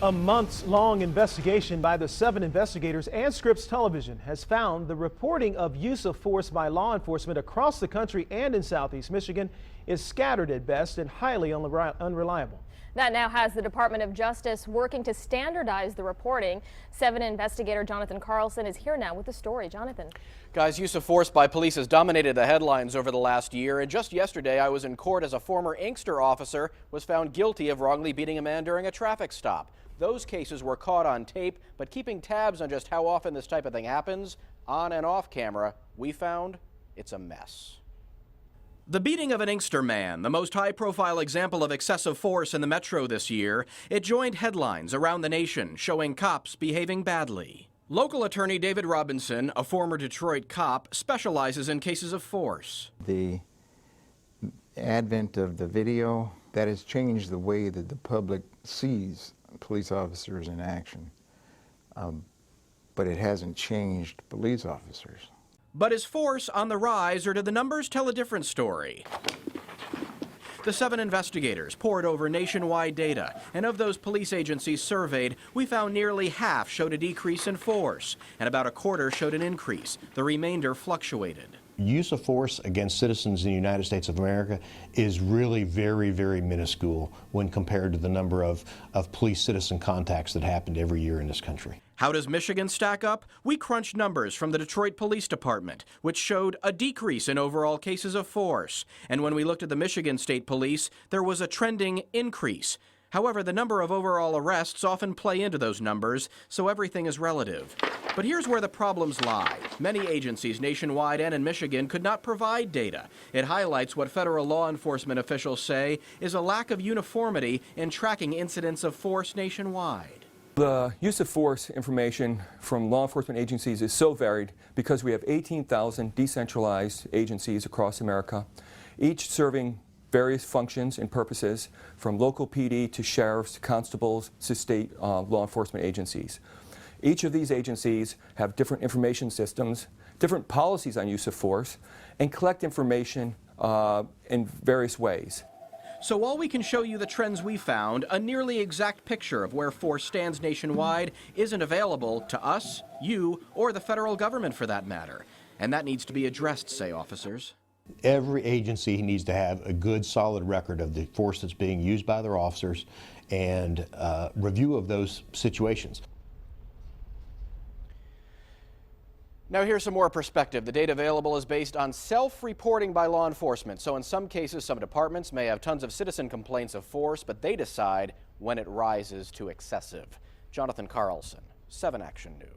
A months-long investigation by the 7 investigators and Scripps Television has found the reporting of use of force by law enforcement across the country and in Southeast Michigan is scattered at best and highly unreliable. That now has the Department of Justice working to standardize the reporting. 7 investigator Jonathan Carlson is here now with the story. Jonathan. Guys, use of force by police has dominated the headlines over the last year, and just yesterday I was in court as a former Inkster officer was found guilty of wrongly beating a man during a traffic stop. Those cases were caught on tape, but keeping tabs on just how often this type of thing happens, on and off camera, we found it's a mess. The beating of an Inkster man, the most high-profile example of excessive force in the metro this year, it joined headlines around the nation showing cops behaving badly. Local attorney David Robinson, a former Detroit cop, specializes in cases of force. The advent of the video, that has changed the way that the public sees police officers in action, but it hasn't changed police officers. But is force on the rise, or do the numbers tell a different story? The 7 investigators pored over nationwide data, and of those police agencies surveyed, we found nearly half showed a decrease in force, and about a quarter showed an increase. The remainder fluctuated. Use of force against citizens in the United States of America is really very, very minuscule when compared to the number of police-citizen contacts that happened every year in this country. How does Michigan stack up? We crunched numbers from the Detroit Police Department, which showed a decrease in overall cases of force. And when we looked at the Michigan State Police, there was a trending increase. However, the number of overall arrests often play into those numbers, so everything is relative. But here's where the problems lie. Many agencies nationwide and in Michigan could not provide data. It highlights what federal law enforcement officials say is a lack of uniformity in tracking incidents of force nationwide. The use of force information from law enforcement agencies is so varied because we have 18,000 decentralized agencies across America, each serving various functions and purposes, from local PD to sheriffs to constables to state law enforcement agencies. Each of these agencies have different information systems, different policies on use of force, and collect information in various ways. So while we can show you the trends we found, a nearly exact picture of where force stands nationwide isn't available to us, you, or the federal government for that matter. And that needs to be addressed, say officers. Every agency needs to have a good, solid record of the force that's being used by their officers and review of those situations. Now here's some more perspective. The data available is based on self-reporting by law enforcement. So in some cases, some departments may have tons of citizen complaints of force, but they decide when it rises to excessive. Jonathan Carlson, 7 Action News.